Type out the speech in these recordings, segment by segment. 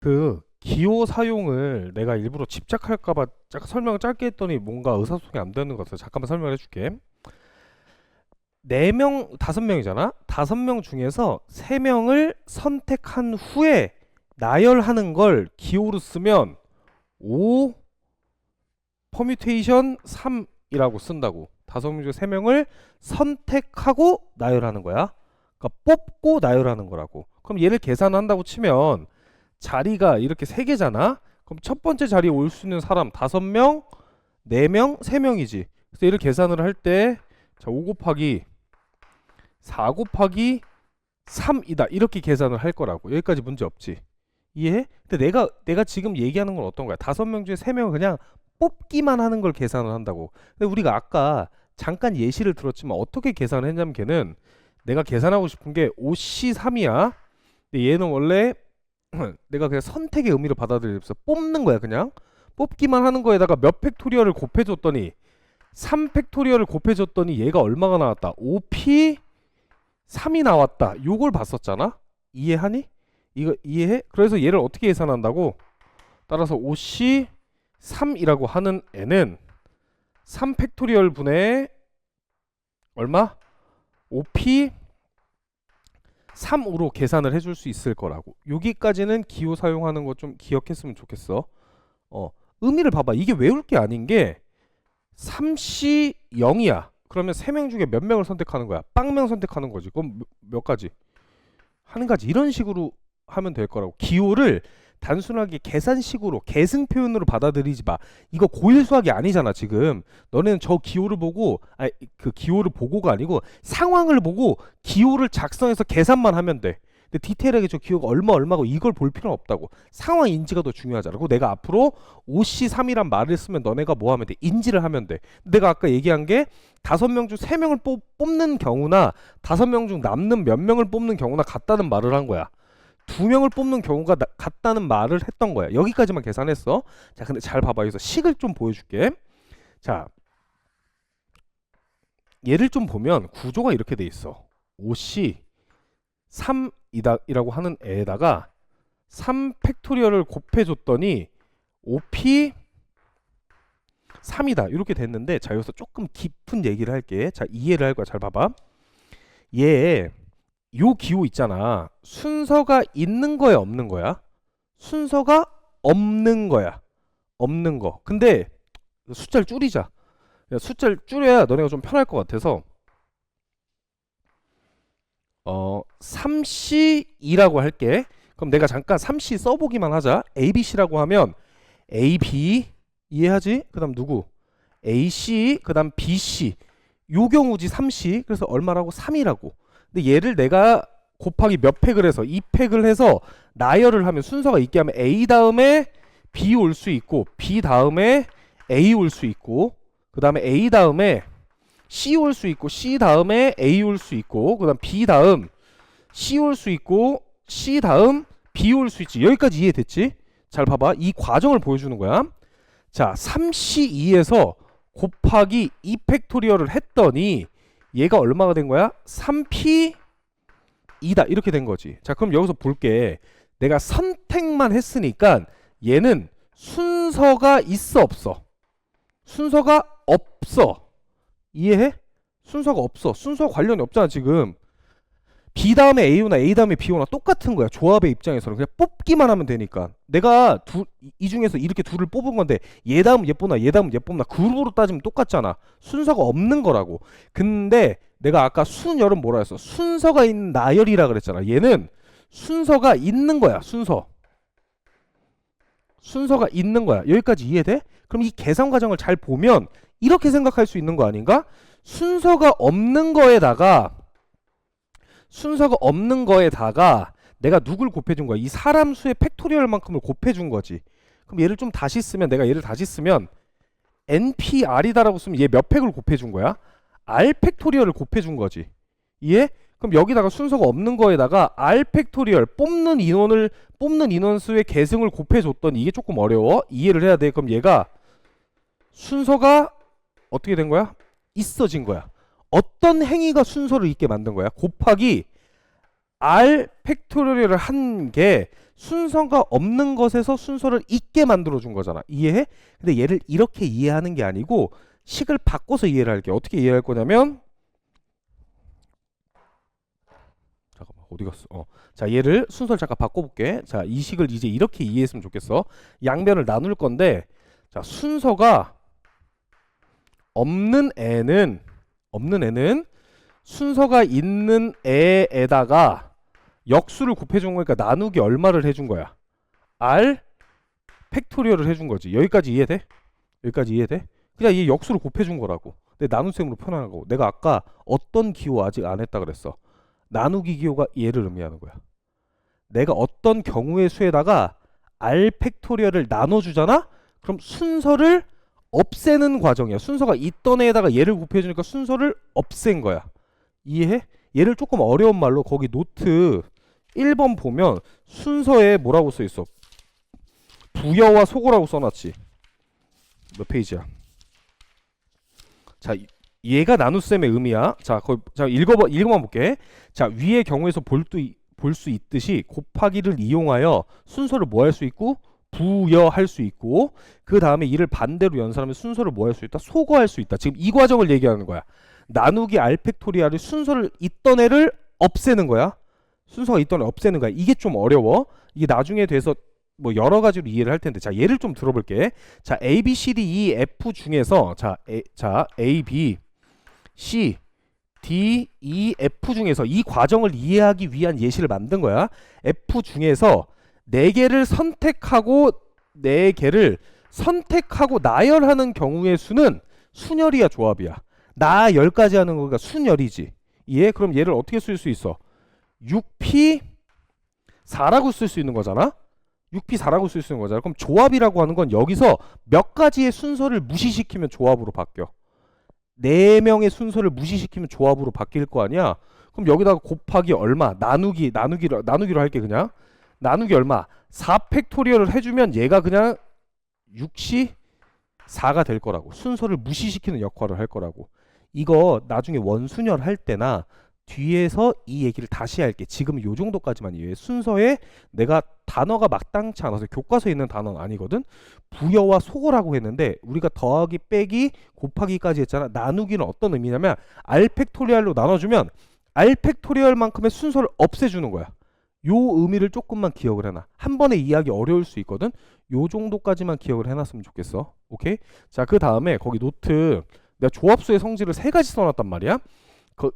그 기호 사용을 내가 일부러 집착할까봐 설명을 짧게 했더니 뭔가 의사소통이 안 되는 것 같아서 잠깐만 설명해 줄게. 4명, 5명이잖아? 5명 중에서 3명을 선택한 후에 나열하는 걸 기호로 쓰면 5 퍼뮤테이션 3이라고 쓴다고. 5명 중에 3명을 선택하고 나열하는 거야. 그러니까 뽑고 나열하는 거라고. 그럼 얘를 계산한다고 치면 자리가 이렇게 3개잖아? 그럼 첫 번째 자리에 올 수 있는 사람 5명, 4명, 3명이지. 그래서 얘를 계산을 할 때, 자, 5 곱하기 4 곱하기 3이다. 이렇게 계산을 할 거라고. 여기까지 문제 없지. 이해해? 근데 내가 지금 얘기하는 건 어떤 거야? 5명 중에 3명은 그냥 뽑기만 하는 걸 계산을 한다고. 근데 우리가 아까 잠깐 예시를 들었지만 어떻게 계산을 했냐면 걔는 내가 계산하고 싶은 게 5C3이야. 근데 얘는 원래 내가 그냥 선택의 의미로 받아들여서 뽑는 거야. 그냥 뽑기만 하는 거에다가 몇 팩토리얼을 곱해줬더니 3 팩토리얼을 곱해줬더니 얘가 얼마가 나왔다? 5P 3이 나왔다. 요걸 봤었잖아. 이해하니? 이거 이해해? 그래서 얘를 어떻게 계산한다고? 따라서 5C 3이라고 하는 애는 3 팩토리얼 분의 얼마? 5P 3으로 계산을 해줄 수 있을 거라고. 여기까지는 기호 사용하는 거 좀 기억했으면 좋겠어. 의미를 봐봐. 이게 외울 게 아닌 게 3C 0이야. 그러면 3명 중에 몇 명을 선택하는 거야? 빵명 선택하는 거지. 그럼 몇 가지? 한 가지. 이런 식으로 하면 될 거라고. 기호를 단순하게 계산식으로 계승 표현으로 받아들이지 마. 이거 고1 수학이 아니잖아 지금. 너네는 저 기호를 보고 그 기호를 보고가 아니고 상황을 보고 기호를 작성해서 계산만 하면 돼. 근데 디테일하게 저 기호가 얼마고 이걸 볼 필요는 없다고. 상황 인지가 더 중요하잖아. 그리고 내가 앞으로 5C3이란 말을 쓰면 너네가 뭐 하면 돼? 인지를 하면 돼. 내가 아까 얘기한 게 5명 중 3명을 뽑는 경우나 5명 중 남는 몇 명을 뽑는 경우나 같다는 말을 한 거야. 2명을 뽑는 경우가 같다는 말을 했던 거야. 여기까지만 계산했어. 자, 근데 잘 봐봐. 여기서 식을 좀 보여줄게. 자, 얘를 좀 보면 구조가 이렇게 돼 있어. 5C 3이라고 하는 애에다가 3 팩토리얼을 곱해줬더니 5P 3이다. 이렇게 됐는데, 자, 여기서 조금 깊은 얘기를 할게. 자, 이해를 할 거야. 잘 봐봐. 요 기호 있잖아. 순서가 있는 거야, 없는 거야? 순서가 없는 거야. 없는 거. 근데 숫자를 줄이자. 숫자를 줄여야 너네가 좀 편할 것 같아서 3C2라고 할게. 그럼 내가 잠깐 3C 써보기만 하자. ABC라고 하면 AB 이해하지? 그 다음 누구? AC 그 다음 BC. 요 경우지 3C. 그래서 얼마라고? 3이라고. 근데 얘를 내가 곱하기 몇 팩을 해서 2팩을 해서 나열을 하면 순서가 있게 하면 A 다음에 B 올 수 있고 B 다음에 A 올 수 있고 그 다음에 A 다음에 C 올 수 있고 C 다음에 A 올 수 있고 그 다음 B 다음 C 올 수 있고 C 다음 B 올 수 있지. 여기까지 이해됐지? 잘 봐봐. 이 과정을 보여주는 거야. 자, 3C2에서 곱하기 2 팩토리얼을 했더니 얘가 얼마가 된 거야? 3P 2다. 이렇게 된 거지. 자, 그럼 여기서 볼게. 내가 선택만 했으니까 얘는 순서가 있어 없어? 순서가 없어. 이해해? 순서가 없어. 순서 관련이 없잖아 지금. B 다음에 A오나 A 다음에 B오나 똑같은 거야. 조합의 입장에서는 그냥 뽑기만 하면 되니까. 내가 이 중에서 이렇게 둘을 뽑은 건데 얘 다음 얘 뽑나 얘 다음 얘 뽑나 그룹으로 따지면 똑같잖아. 순서가 없는 거라고. 근데 내가 아까 순열은 뭐라 했어? 순서가 있는 나열이라 그랬잖아. 얘는 순서가 있는 거야. 순서가 있는 거야. 여기까지 이해돼? 그럼 이 계산 과정을 잘 보면 이렇게 생각할 수 있는 거 아닌가? 순서가 없는 거에다가 내가 누굴 곱해준 거야? 이 사람 수의 팩토리얼만큼을 곱해준 거지. 그럼 얘를 좀 다시 쓰면 내가 얘를 다시 쓰면 NPR이다라고 쓰면 얘 몇 팩을 곱해준 거야? R 팩토리얼을 곱해준 거지. 이해? 그럼 여기다가 순서가 없는 거에다가 R 팩토리얼 뽑는 인원수의 계승을 곱해줬더니 이게 조금 어려워. 이해를 해야 돼. 그럼 얘가 순서가 어떻게 된 거야? 있어진 거야. 어떤 행위가 순서를 있게 만든 거야? 곱하기 R 팩토리얼을 한 게 순서가 없는 것에서 순서를 있게 만들어 준 거잖아. 이해해? 근데 얘를 이렇게 이해하는 게 아니고 식을 바꿔서 이해를 할게. 어떻게 이해할 거냐면 잠깐만 어디 갔어? 자 얘를 순서를 잠깐 바꿔볼게. 자 이 식을 이제 이렇게 이해했으면 좋겠어. 양변을 나눌 건데 자 순서가 없는 애는 순서가 있는 애에다가 역수를 곱해준 거니까 나누기 얼마를 해준 거야? R 팩토리얼을 해준 거지. 여기까지 이해돼? 여기까지 이해돼? 그냥 이 역수를 곱해준 거라고. 내 나눗셈으로 표현한 거고. 내가 아까 어떤 기호 아직 안 했다 그랬어. 나누기 기호가 얘를 의미하는 거야. 내가 어떤 경우의 수에다가 R 팩토리얼을 나눠주잖아? 그럼 순서를 없애는 과정이야. 순서가 있던 애에다가 얘를 곱해주니까 순서를 없앤 거야. 이해해? 얘를 조금 어려운 말로 거기 노트 1번 보면 순서에 뭐라고 써있어? 부여와 소거라고 써놨지. 몇 페이지야? 자 얘가 나눗셈의 의미야. 자 읽어만 볼게. 자 위의 경우에서 볼 수 있듯이 곱하기를 이용하여 순서를 뭐 할 수 있고 부여할 수 있고 그 다음에 이를 반대로 연산하면 순서를 뭐 할 수 있다? 소거할 수 있다. 지금 이 과정을 얘기하는 거야. 나누기 R 팩토리얼의 순서를 있던 애를 없애는 거야. 순서가 있던 애 없애는 거야. 이게 좀 어려워. 이게 나중에 돼서 뭐 여러 가지로 이해를 할 텐데 자 예를 좀 들어볼게. 자 A, B, C, D, E, F 중에서 자 A, B, C, D, E, F 중에서 이 과정을 이해하기 위한 예시를 만든 거야. F 중에서 4개를 선택하고 나열하는 경우의 수는 순열이야 조합이야. 나 10가지 하는 거가 순열이지. 이해? 그럼 얘를 어떻게 쓸 수 있어? 6P4라고 쓸 수 있는 거잖아. 6P4라고 쓸 수 있는 거잖아. 그럼 조합이라고 하는 건 여기서 몇 가지의 순서를 무시시키면 조합으로 바뀌어. 4명의 순서를 무시시키면 조합으로 바뀔 거 아니야. 그럼 여기다가 곱하기 얼마, 나누기로 할게 그냥. 나누기 얼마, 4 팩토리얼을 해주면 얘가 그냥 6C4가 될 거라고. 순서를 무시시키는 역할을 할 거라고. 이거 나중에 원순열 할 때나 뒤에서 이 얘기를 다시 할게. 지금 요 정도까지만 이해해. 순서에 내가 단어가 마땅치 않아서 교과서에 있는 단어는 아니거든. 부여와 소거라고 했는데 우리가 더하기 빼기 곱하기까지 했잖아. 나누기는 어떤 의미냐면 R 팩토리얼로 나눠주면 R 팩토리얼만큼의 순서를 없애주는 거야. 요 의미를 조금만 기억을 해놔. 한 번에 이해하기 어려울 수 있거든. 요 정도까지만 기억을 해놨으면 좋겠어. 오케이? 자, 그 다음에 거기 노트 내가 조합수의 성질을 3가지 써놨단 말이야.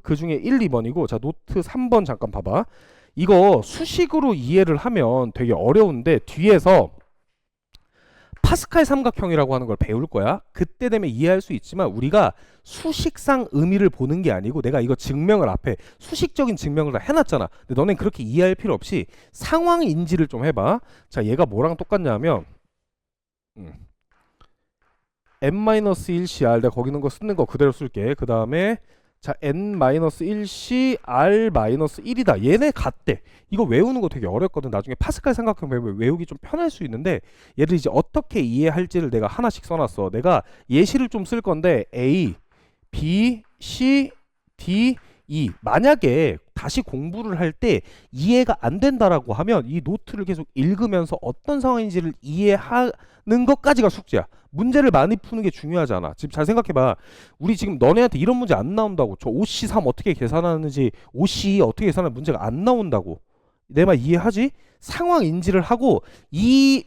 그 중에 1, 2번이고 자 노트 3번 잠깐 봐봐. 이거 수식으로 이해를 하면 되게 어려운데 뒤에서 파스칼 삼각형이라고 하는 걸 배울 거야. 그때 되면 이해할 수 있지만 우리가 수식상 의미를 보는 게 아니고 내가 이거 증명을 앞에 수식적인 증명을 다 해놨잖아. 근데 너넨 그렇게 이해할 필요 없이 상황 인지를 좀 해봐. 자 얘가 뭐랑 똑같냐면 n-1cr 내가 거기 있는 거 쓰는 거 그대로 쓸게. 그 다음에 자 n-1c r-1이다. 얘네 같대. 이거 외우는 거 되게 어렵거든. 나중에 파스칼 삼각형 배우면 외우기 좀 편할 수 있는데 얘를 이제 어떻게 이해할지를 내가 하나씩 써놨어. 내가 예시를 좀 쓸 건데 A, B, C, D, E 만약에 다시 공부를 할 때 이해가 안 된다라고 하면 이 노트를 계속 읽으면서 어떤 상황인지를 이해하는 것까지가 숙제야. 문제를 많이 푸는 게 중요하잖아. 지금 잘 생각해봐. 우리 지금 너네한테 이런 문제 안 나온다고. 저 OC3 어떻게 계산하는지 OC 어떻게 계산하는 문제가 안 나온다고. 내 말 이해하지? 상황 인지를 하고 이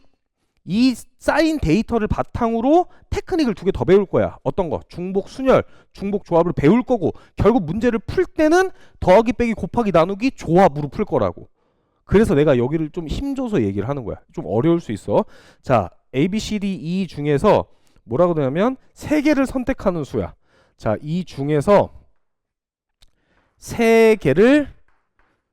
쌓인 데이터를 바탕으로 테크닉을 2개 더 배울 거야. 어떤 거? 중복 순열, 중복 조합을 배울 거고 결국 문제를 풀 때는 더하기 빼기 곱하기 나누기 조합으로 풀 거라고. 그래서 내가 여기를 좀 힘줘서 얘기를 하는 거야. 좀 어려울 수 있어. 자 A, B, C, D, E 중에서 뭐라고 되냐면 3개를 선택하는 수야. 자, 이 중에서 3개를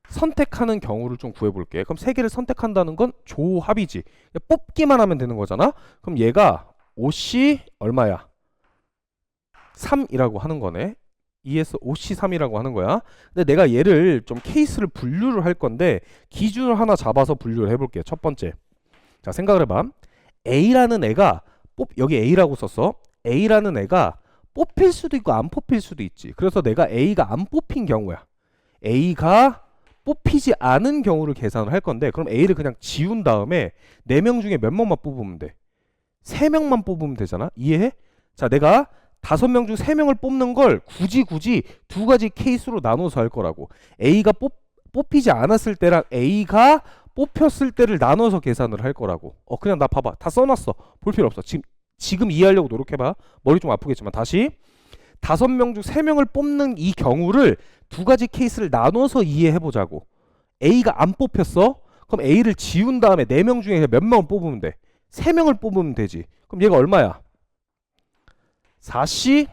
선택하는 경우를 좀 구해볼게. 그럼 3개를 선택한다는 건 조합이지. 뽑기만 하면 되는 거잖아. 그럼 얘가 OC 얼마야? 3이라고 하는 거네. ES OC3이라고 하는 거야. 근데 내가 얘를 좀 케이스를 분류를 할 건데 기준을 하나 잡아서 분류를 해볼게. 첫 번째. 자, 생각을 해봐. A라는 애가 여기 A라고 썼어. A라는 애가 뽑힐 수도 있고 안 뽑힐 수도 있지. 그래서 내가 A가 안 뽑힌 경우야. A가 뽑히지 않은 경우를 계산을 할 건데, 그럼 A를 그냥 지운 다음에 4명 중에 몇 명만 뽑으면 돼? 3명만 뽑으면 되잖아. 이해해? 자, 내가 5명 중 3명을 뽑는 걸 굳이 두 가지 케이스로 나눠서 할 거라고. A가 뽑히지 않았을 때랑 A가 뽑혔을 때를 나눠서 계산을 할 거라고. 그냥 나 봐봐. 다 써놨어. 볼 필요 없어. 지금 이해하려고 노력해봐. 머리 좀 아프겠지만 다시 5명 중 3명을 뽑는 이 경우를 두 가지 케이스를 나눠서 이해해보자고. A가 안 뽑혔어? 그럼 A를 지운 다음에 4명 중에 몇 명을 뽑으면 돼? 3명을 뽑으면 되지. 그럼 얘가 얼마야? 4C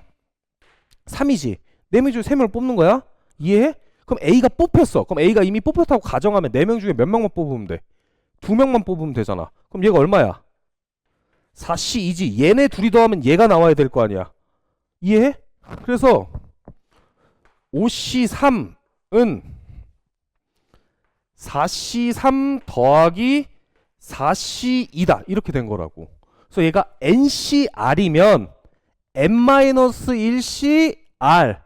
3이지. 4명 중에 3명을 뽑는 거야? 이해해? 그럼 A가 뽑혔어. 그럼 A가 이미 뽑혔다고 가정하면 4명 중에 몇 명만 뽑으면 돼? 2명만 뽑으면 되잖아. 그럼 얘가 얼마야? 4C2지. 얘네 둘이 더하면 얘가 나와야 될 거 아니야. 이해해? 그래서 5C3은 4C3 더하기 4C2다. 이렇게 된 거라고. 그래서 얘가 NCR이면 N-1C R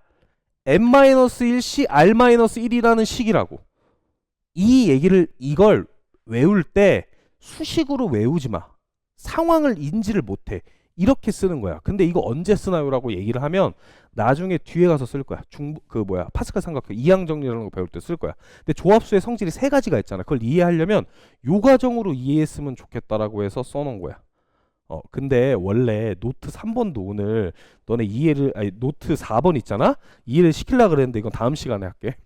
N-1C R-1이라는 식이라고. 이걸 외울 때 수식으로 외우지 마. 상황을 인지를 못해. 이렇게 쓰는 거야. 근데 이거 언제 쓰나요? 라고 얘기를 하면 나중에 뒤에 가서 쓸 거야. 파스칼 삼각형 이항 정리라는 거 배울 때 쓸 거야. 근데 조합수의 성질이 3가지가 있잖아. 그걸 이해하려면 요 과정으로 이해했으면 좋겠다라고 해서 써놓은 거야. 근데 원래 노트 3번도 오늘 너네 노트 4번 있잖아? 이해를 시키려고 그랬는데 이건 다음 시간에 할게.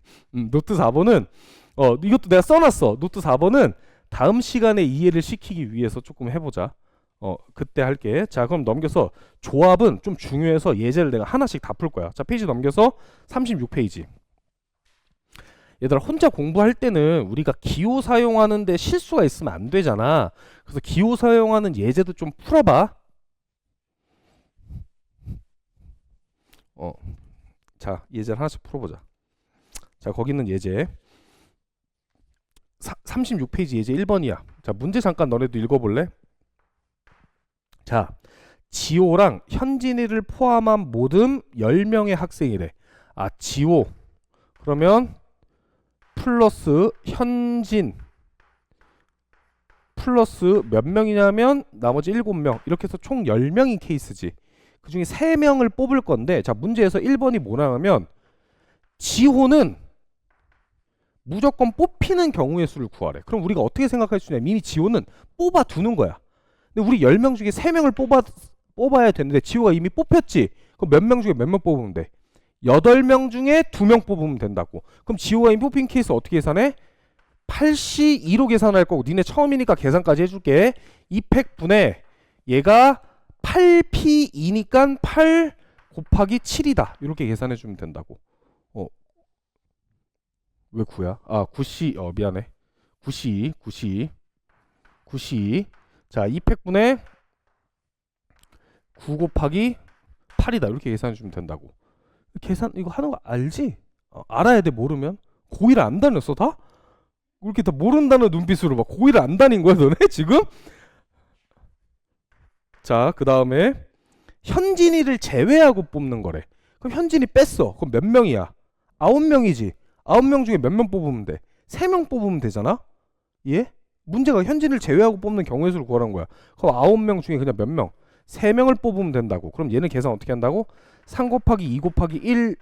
노트 4번은 이것도 내가 써놨어. 노트 4번은 다음 시간에 이해를 시키기 위해서 조금 해보자. 그때 할게. 자, 그럼 넘겨서 조합은 좀 중요해서 예제를 내가 하나씩 다 풀 거야. 자, 페이지 넘겨서 36페이지. 얘들아, 혼자 공부할 때는 우리가 기호 사용하는데 실수가 있으면 안 되잖아. 그래서 기호 사용하는 예제도 좀 풀어봐. 자, 예제를 하나씩 풀어보자. 자, 거기 있는 예제 36페이지 예제 1번이야. 자, 문제 잠깐 너네도 읽어볼래? 자, 지호랑 현진이를 포함한 모든 10명의 학생이래. 지호 그러면 플러스 현진 플러스 몇 명이냐면 나머지 7명 이렇게 해서 총 10명인 케이스지. 그 중에 3명을 뽑을 건데, 자, 문제에서 1번이 뭐라 하면 지호는 무조건 뽑히는 경우의 수를 구하래. 그럼 우리가 어떻게 생각할 수 있냐? 이미 지호는 뽑아 두는 거야. 근데 우리 10명 중에 3명을 뽑아야 되는데 지호가 이미 뽑혔지. 그럼 몇 명 중에 몇 명 뽑으면 돼? 8명 중에 2명 뽑으면 된다고. 그럼 지호가 이미 뽑힌 케이스 어떻게 계산해? 8C2로 계산할 거고, 니네 처음이니까 계산까지 해줄게. 2팩분의 얘가 8P2니까 8 곱하기 7이다. 이렇게 계산해 주면 된다고. 왜 9야? 9C 미안해. 9C 자, 2팩분의 9 곱하기 8이다. 이렇게 계산해 주면 된다고. 계산 이거 하는 거 알지? 알아야 돼. 모르면. 고1을 안 다녔어 다? 이렇게 다 모른다는 눈빛으로 막 고1을 안 다닌 거야 너네 지금? 자, 그 다음에 현진이를 제외하고 뽑는 거래. 그럼 현진이 뺐어. 그럼 몇 명이야? 9명이지. 9명 중에 몇 명 뽑으면 돼? 3명 뽑으면 되잖아? 예? 문제가 현진을 제외하고 뽑는 경우의 수를 구하라는 거야. 그럼 9명 중에 그냥 몇 명? 3명을 뽑으면 된다고. 그럼 얘는 계산 어떻게 한다고? 3 곱하기 2 곱하기 1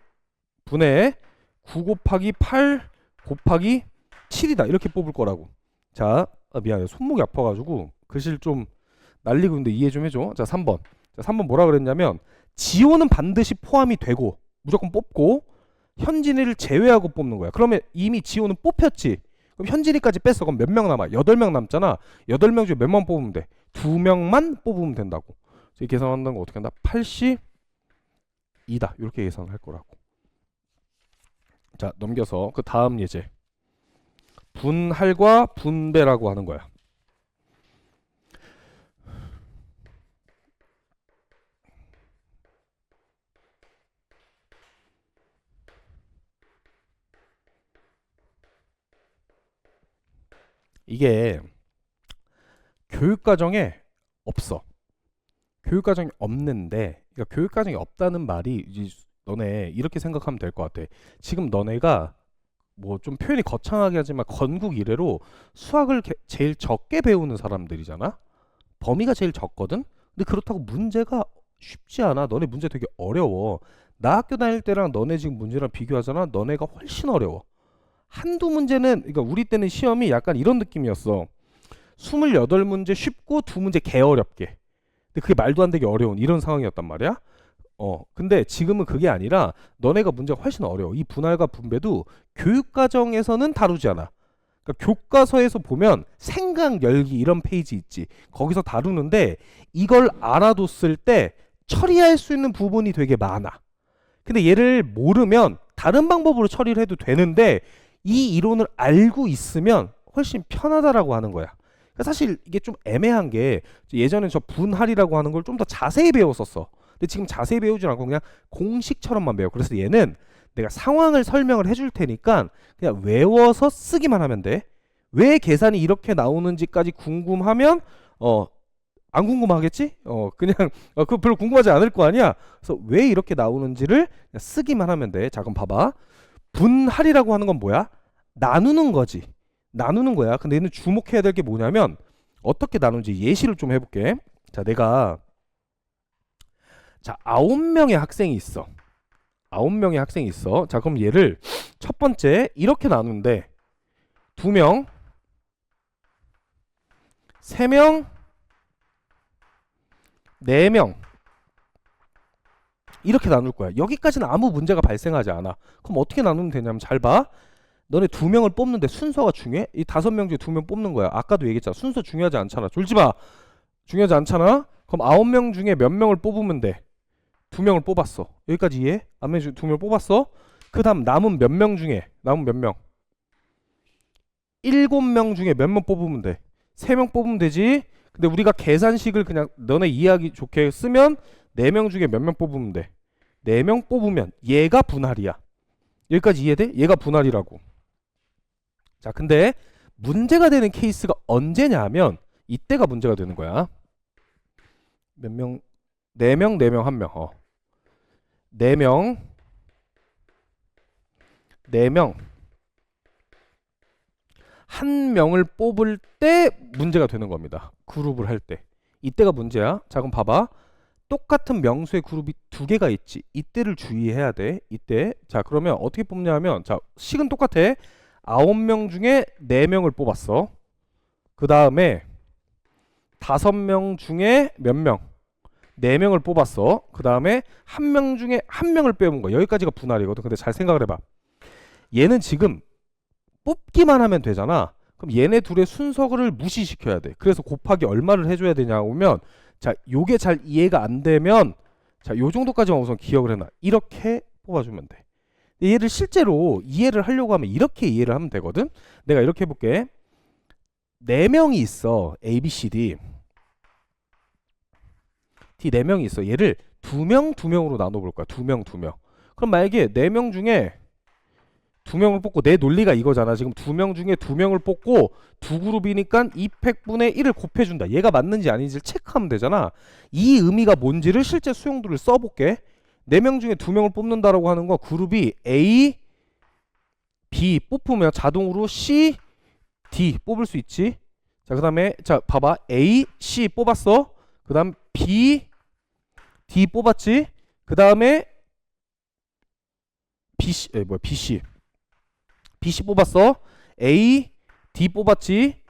분의 9 곱하기 8 곱하기 7이다. 이렇게 뽑을 거라고. 자, 미안해. 손목이 아파가지고 글씨를 좀 날리고 있는데 이해 좀 해줘. 자, 3번. 자, 3번 뭐라 그랬냐면 지호는 반드시 포함이 되고 무조건 뽑고 현진이를 제외하고 뽑는 거야. 그러면 이미 지호는 뽑혔지. 그럼 현진이까지 뺐어. 그럼 몇 명 남아? 8명 남잖아. 8명 중에 몇 명 뽑으면 돼? 2명만 뽑으면 된다고. 이 계산한다는 거 어떻게 한다? 80 2다. 이렇게 계산할 거라고. 자, 넘겨서 그 다음 예제. 분할과 분배라고 하는 거야. 이게 교육과정에 없어. 교육과정이 없는데, 그러니까 교육과정이 없다는 말이 이제 너네 이렇게 생각하면 될 것 같아. 지금 너네가 뭐 좀 표현이 거창하게 하지만 건국 이래로 수학을 제일 적게 배우는 사람들이잖아. 범위가 제일 적거든. 근데 그렇다고 문제가 쉽지 않아. 너네 문제 되게 어려워. 나 학교 다닐 때랑 너네 지금 문제랑 비교하잖아. 너네가 훨씬 어려워. 한두 문제는, 그러니까 우리 때는 시험이 약간 이런 느낌이었어. 28문제 쉽고 2문제 개어렵게. 근데 그게 말도 안 되게 어려운 이런 상황이었단 말이야. 근데 지금은 그게 아니라 너네가 문제가 훨씬 어려워. 이 분할과 분배도 교육과정에서는 다루지 않아. 그러니까 교과서에서 보면 생각 열기 이런 페이지 있지. 거기서 다루는데 이걸 알아뒀을 때 처리할 수 있는 부분이 되게 많아. 근데 얘를 모르면 다른 방법으로 처리를 해도 되는데 이 이론을 알고 있으면 훨씬 편하다라고 하는 거야. 그러니까 사실 이게 좀 애매한 게 예전에 저 분할이라고 하는 걸 좀 더 자세히 배웠었어. 근데 지금 자세히 배우지 않고 그냥 공식처럼만 배워. 그래서 얘는 내가 상황을 설명을 해줄 테니까 그냥 외워서 쓰기만 하면 돼. 왜 계산이 이렇게 나오는지까지 궁금하면 안 궁금하겠지? 그냥 그거 별로 궁금하지 않을 거 아니야. 그래서 왜 이렇게 나오는지를 그냥 쓰기만 하면 돼. 자, 그럼 봐봐. 분할이라고 하는 건 뭐야? 나누는 거지. 나누는 거야. 근데 얘는 주목해야 될 게 뭐냐면 어떻게 나누는지 예시를 좀 해볼게. 자, 내가 9명의 학생이 있어. 9명의 학생이 있어. 자, 그럼 얘를 첫 번째 이렇게 나누는데 2명, 3명, 4명 이렇게 나눌 거야. 여기까지는 아무 문제가 발생하지 않아. 그럼 어떻게 나누면 되냐면 잘 봐. 너네 2명을 뽑는데 순서가 중요해? 이 5명 중에 2명 뽑는 거야. 아까도 얘기했잖아. 순서 중요하지 않잖아. 졸지 마. 중요하지 않잖아. 그럼 9명 중에 몇 명을 뽑으면 돼? 2명을 뽑았어. 여기까지 이해? 9명 중에 2명을 뽑았어. 그 다음 남은 몇 명 중에 남은 몇 명? 7명 중에 몇 명 뽑으면 돼? 3명 뽑으면 되지. 근데 우리가 계산식을 그냥 너네 이해하기 좋게 쓰면 4명 중에 몇 명 뽑으면 돼? 4명 뽑으면 얘가 분할이야. 여기까지 이해돼? 얘가 분할이라고. 자, 근데 문제가 되는 케이스가 언제냐 하면 이때가 문제가 되는 거야. 몇 명? 4명, 4명, 1명. 4명, 4명, 1명을 뽑을 때 문제가 되는 겁니다. 그룹을 할 때. 이때가 문제야. 자, 그럼 봐봐. 똑같은 명수의 그룹이 2개가 있지. 이때를 주의해야 돼. 이때. 자, 그러면 어떻게 뽑냐 하면, 자, 식은 똑같아. 9명 중에 4명을 뽑았어. 그 다음에 5명 중에 몇 명? 4명을 뽑았어. 그 다음에 1명 중에 1명을 빼온 거야. 여기까지가 분할이거든. 근데 잘 생각을 해봐. 얘는 지금 뽑기만 하면 되잖아. 그럼 얘네 둘의 순서를 무시시켜야 돼. 그래서 곱하기 얼마를 해줘야 되냐 하면, 자, 요게 잘 이해가 안 되면, 자, 요 정도까지만 우선 기억을 해놔. 이렇게 뽑아주면 돼. 얘를 실제로 이해를 하려고 하면 이렇게 이해를 하면 되거든. 내가 이렇게 해볼게. 4명이 있어. A, B, C, D. D 4명이 있어. 얘를 2명, 2명으로 나눠볼 거야. 2명, 2명. 그럼 만약에 4명 중에 2명을 뽑고, 내 논리가 이거잖아. 지금 2명 중에 2명을 뽑고 2그룹이니까 200분의 1을 곱해준다. 얘가 맞는지 아닌지를 체크하면 되잖아. 이 의미가 뭔지를 실제 수용도를 써볼게. 4명 중에 2명을 뽑는다라고 하는 거, 그룹이 A, B 뽑으면 자동으로 C, D 뽑을 수 있지. 자, 그 다음에 자, 봐봐. A, C 뽑았어. 그 다음 B, D 뽑았지. 그 다음에 BC, BC. BC 뽑았어. A, D 뽑았지.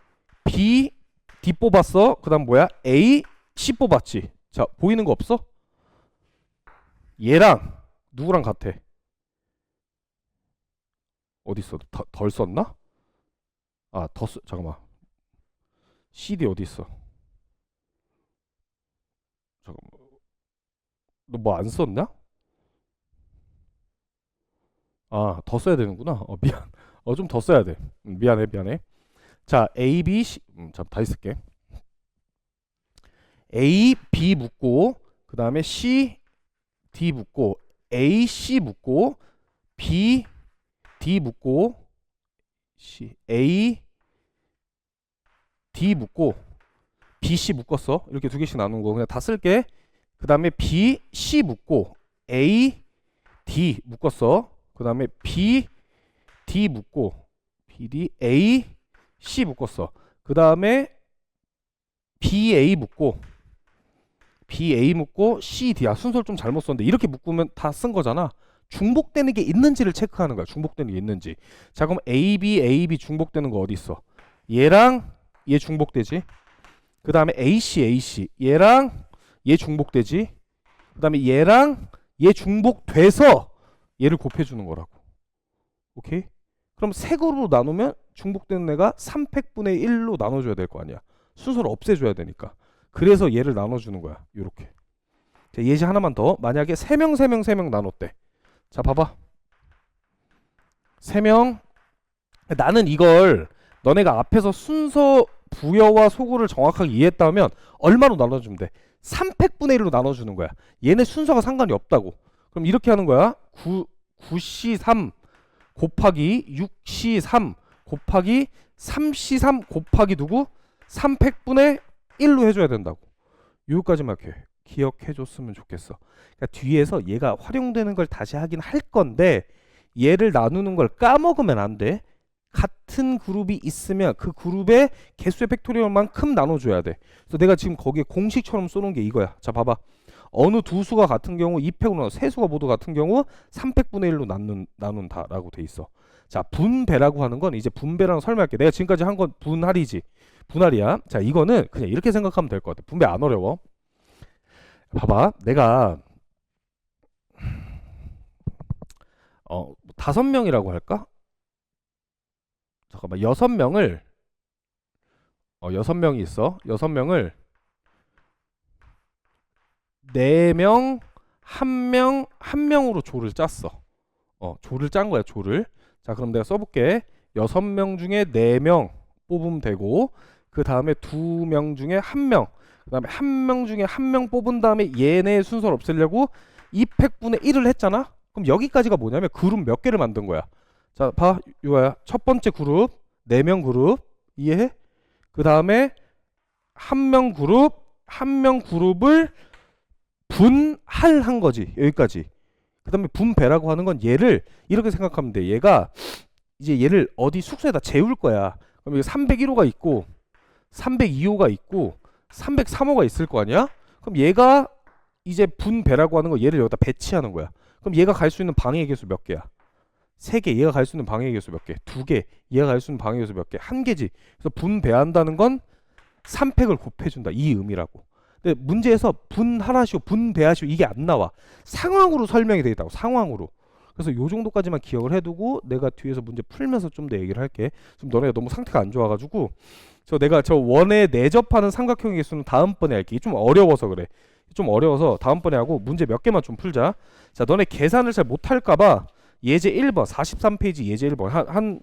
B, D 뽑았어. 그 다음 뭐야? A, C 뽑았지. 자, 보이는 거 없어? 얘랑 누구랑 같아? 어디 있어? 덜 썼나? 아, 잠깐만. CD 어디 있어? 잠깐만. 너 뭐 안 썼냐? 아, 더 써야 되는구나. 미안. 좀 더 써야 돼. 미안해, 미안해. 자, A, B, C. 자, 다시 쓸게. A, B 묻고, 그 다음에 C, D 묻고, A, C 묻고, B, D 묻고, C, A, D 묻고, B, C 묶었어. 이렇게 2개씩 나누는 거 그냥 다 쓸게. 그 다음에 B, C 묶고, A, D 묶었어. 그 다음에 B, D 묶고 BD A C 묶었어. 그 다음에 BA 묶고 BA 묶고 CD야. 순서를 좀 잘못 썼는데 이렇게 묶으면 다 쓴 거잖아. 중복되는 게 있는지를 체크하는 거야. 중복되는 게 있는지. 자, 그럼 AB 중복되는 거 어디 있어? 얘랑 얘 중복되지. 그 다음에 AC 얘랑 얘 중복되지. 그 다음에 얘랑 얘 중복돼서 얘를 곱해주는 거라고. 오케이? 그럼 세 그룹으로 나누면 중복되는 애가 3팩분의 1로 나눠줘야 될 거 아니야. 순서를 없애줘야 되니까. 그래서 얘를 나눠주는 거야. 요렇게. 자, 예시 하나만 더. 만약에 3명 나눴대. 자, 봐봐. 3명. 나는 이걸 너네가 앞에서 순서 부여와 소구를 정확하게 이해했다면 얼마로 나눠주면 돼? 3팩분의 1로 나눠주는 거야. 얘네 순서가 상관이 없다고. 그럼 이렇게 하는 거야. 9C3 곱하기 6C3 곱하기 3C3 곱하기 누구? 3팩분의 1로 해줘야 된다고. 여기까지만 기억해줬으면 좋겠어. 그러니까 뒤에서 얘가 활용되는 걸 다시 하긴 할 건데 얘를 나누는 걸 까먹으면 안 돼. 같은 그룹이 있으면 그 그룹의 개수의 팩토리얼만큼 나눠줘야 돼. 그래서 내가 지금 거기에 공식처럼 써놓은 게 이거야. 자, 봐봐. 어느 두 수가 같은 경우 2팩으로 나눠, 세 수가 모두 같은 경우 3팩분의 1로 나눈다라고 돼 있어. 자, 분배라고 하는 건 이제 분배랑 설명할게. 내가 지금까지 한 건 분할이지. 분할이야. 자, 이거는 그냥 이렇게 생각하면 될 것 같아. 분배 안 어려워. 봐봐. 내가 5명이라고 할까? 잠깐만. 6명을 6명이 있어. 6명을 4명, 1명, 1명으로 조를 짰어. 조를 짠 거야, 조를. 자, 그럼 내가 써볼게. 6명 중에 4명 뽑으면 되고, 그 다음에 2명 중에 1명, 그 다음에 1명 중에 1명 뽑은 다음에 얘네 순서를 없애려고 2팩분의 1을 했잖아? 그럼 여기까지가 뭐냐면 그룹 몇 개를 만든 거야. 자, 봐. 이거야. 첫 번째 그룹, 4명 그룹. 이해해? 그 다음에 1명 그룹을 분할한 거지. 여기까지. 그 다음에 분배라고 하는 건 얘를 이렇게 생각하면 돼. 얘가 이제 얘를 어디 숙소에다 재울 거야. 그럼 여기 301호가 있고 302호가 있고 303호가 있을 거 아니야? 그럼 얘가 이제 분배라고 하는 거 얘를 여기다 배치하는 거야. 그럼 얘가 갈 수 있는 방해의 개수 몇 개야? 3개. 얘가 갈 수 있는 방해의 개수 몇 개? 2개. 얘가 갈 수 있는 방해의 개수 몇 개? 1개지. 그래서 분배한다는 건 3팩을 곱해준다. 이 의미라고. 근데 문제에서 분할하시오, 분배하시오 이게 안 나와. 상황으로 설명이 되어 있다고. 상황으로. 그래서 요 정도까지만 기억을 해두고 내가 뒤에서 문제 풀면서 좀 더 얘기를 할게. 지금 너네가 너무 상태가 안 좋아가지고 내가 원에 내접하는 삼각형의 개수는 다음번에 할게. 이게 좀 어려워서 그래. 좀 어려워서 다음번에 하고 문제 몇 개만 좀 풀자. 자, 너네 계산을 잘 못할까봐 예제 1번 43페이지 예제 1번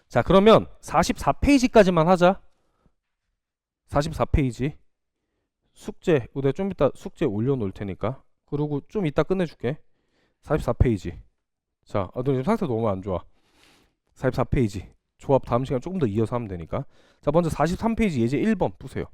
자, 그러면 44페이지까지만 하자. 44페이지 숙제 내가 좀 이따 숙제 올려놓을 테니까. 그리고 좀 이따 끝내줄게. 44페이지. 자, 너 지금 상태 너무 안 좋아. 44페이지 조합 다음 시간 조금 더 이어서 하면 되니까. 자, 먼저 43페이지 예제 1번 보세요.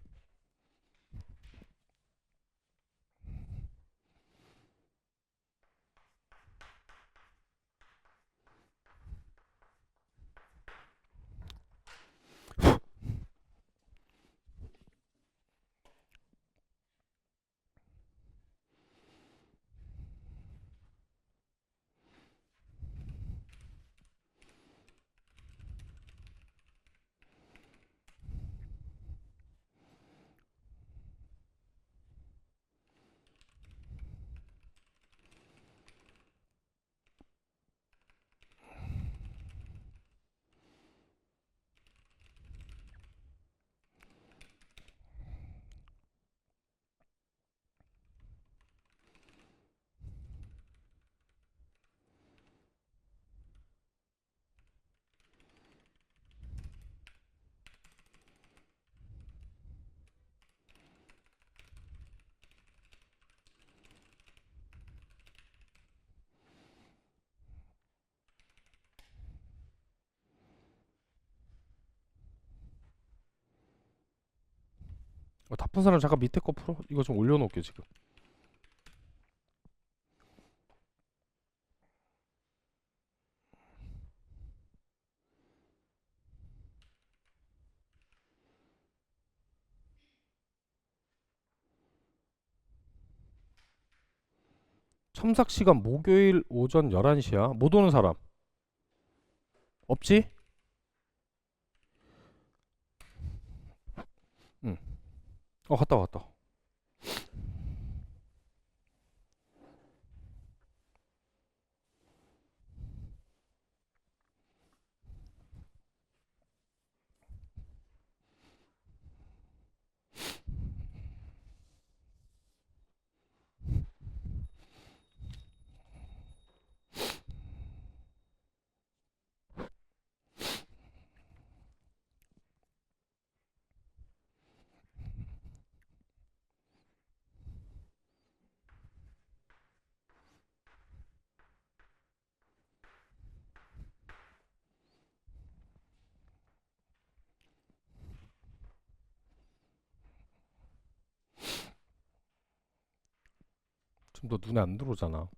다 푼 사람 잠깐 밑에 거 풀어. 이거 좀 올려놓을게 지금. 첨삭 시간 목요일 오전 11시야. 못 오는 사람 없지? 응. 갔다 왔다. 지금 너 눈에 안 들어오잖아.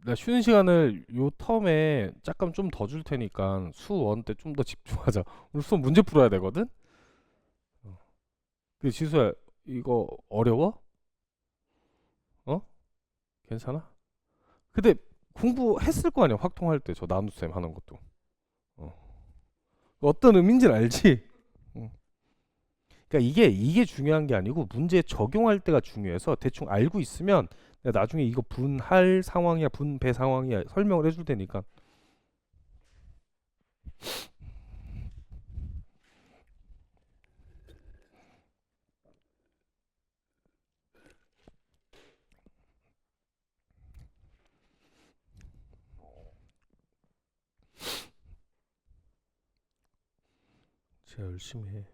내가 쉬는 시간을 요 텀에 잠깐 좀 더 줄 테니까 수원 때 좀 더 집중하자. 오늘 수원 문제 풀어야 되거든? 그 지수야, 이거 어려워? 어? 괜찮아? 근데 공부했을 거 아니야, 확통할 때 저 나눗셈 하는 것도. 어. 어떤 의미인지는 알지? 응. 그러니까 이게 중요한 게 아니고 문제 적용할 때가 중요해서 대충 알고 있으면 내가 나중에 이거 분할 상황이야, 분배 상황이야 설명을 해줄 테니까. 진짜 열심히 해.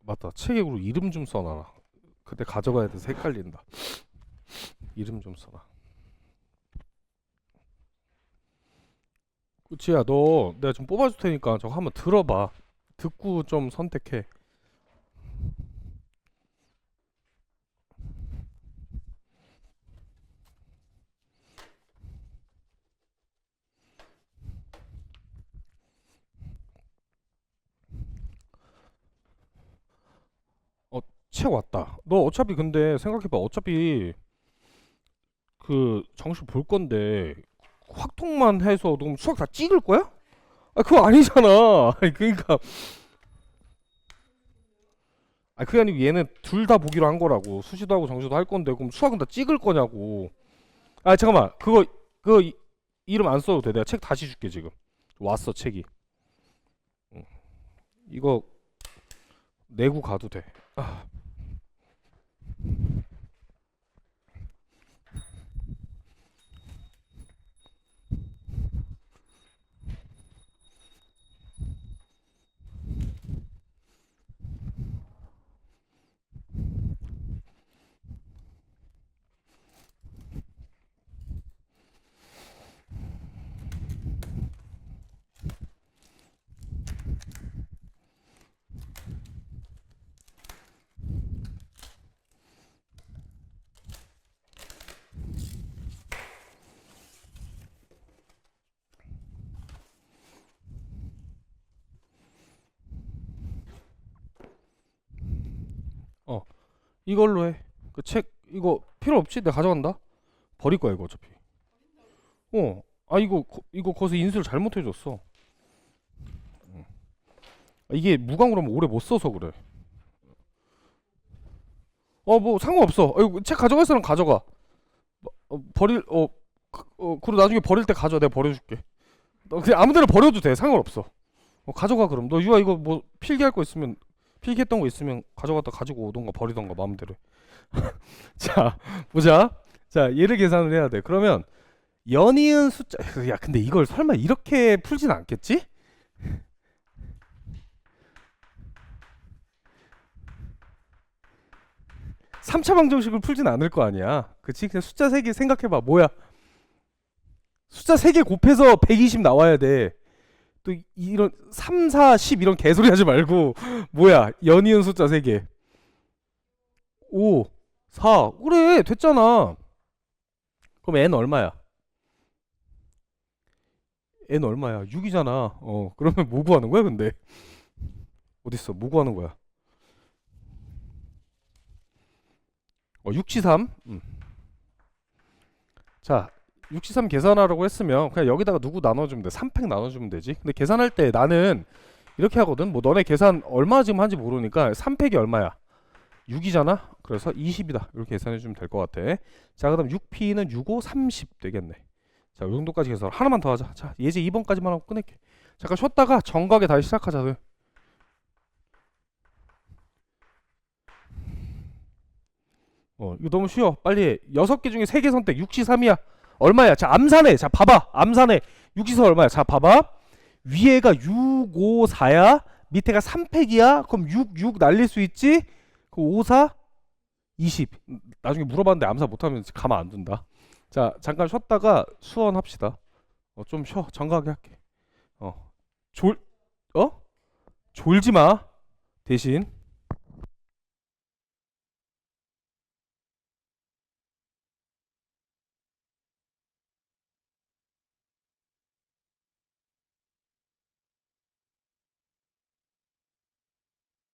맞다. 책에 그리고 이름 좀 써놔라. 그때 가져가야 돼서 헷갈린다. 이름 좀 써놔. 그치야, 너 내가 좀 뽑아줄 테니까 저거 한번 들어봐. 듣고 좀 선택해. 책 왔다. 너 어차피 근데 생각해봐. 어차피 그 정식 볼 건데 확통만 해서 너 그럼 수학 다 찍을 거야? 그거 아니잖아. 아니, 그러니까 그게 아니고 얘는 둘 다 보기로 한 거라고. 수시도 하고 정시도 할 건데 그럼 수학은 다 찍을 거냐고. 잠깐만. 그거 이름 안 써도 돼. 내가 책 다시 줄게 지금. 왔어 책이. 응. 이거 내고 가도 돼. 아, 어 이걸로 해. 그 책 이거 필요 없지? 내가 가져간다. 버릴 거야 이거 어차피. 이거 거기서 인수를 잘못 해줬어. 이게 무광으로 하면 오래 못 써서 그래. 뭐 상관없어. 이거 책 가져갈 사람 가져가. 버릴 그리고 나중에 버릴 때 가져. 내가 버려줄게. 너 그냥 아무데나 버려도 돼. 상관없어. 가져가 그럼. 너 유아 이거 뭐 필기할 거 있으면 필기했던 거 있으면 가져갔다 가지고 오던가 버리던가 마음대로. 자 보자. 자 얘를 계산을 해야 돼. 그러면 연이은 숫자. 야 근데 이걸 설마 이렇게 풀진 않겠지? 3차 방정식을 풀진 않을 거 아니야. 그치? 그냥 숫자 3개 생각해봐. 뭐야? 숫자 3개 곱해서 120 나와야 돼. 또 이런 3, 4, 10 이런 개소리 하지 말고 뭐야? 연이은 숫자 3개. 5, 4. 그래, 됐잖아. 그럼 n 얼마야? n 얼마야? 6이잖아. 그러면 뭐 구하는 거야, 근데? 어딨어? 뭐 구하는 거야? 6치삼. 자, 6치삼 계산하라고 했으면 그냥 여기다가 누구 나눠주면 돼. 3팩 나눠주면 되지. 근데 계산할 때 나는 이렇게 하거든. 뭐 너네 계산 얼마 지금 한지 모르니까 3팩이 얼마야? 6이잖아. 그래서 20이다. 이렇게 계산해주면 될 것 같아. 자, 그다음 6p는 6, 5, 30 되겠네. 자, 이 정도까지 계산. 하나만 더 하자. 자, 예제 2번까지만 하고 끝낼게. 잠깐 쉬었다가 정각에 다시 시작하자. 이거 너무 쉬워. 빨리 해. 6개 중에 3개 선택. 6시3이야. 얼마야? 자, 암산해. 자, 봐봐. 암산해. 6시서 얼마야? 자, 봐봐. 위에가 6, 5, 4야. 밑에가 3팩이야. 그럼 6, 6 날릴 수 있지? 그럼 5, 4, 20. 나중에 물어봤는데 암산 못하면 가만 안 둔다. 자, 잠깐 쉬었다가 수원합시다. 좀 쉬어. 정각하게 할게. 어. 졸, 졸지 마. 대신.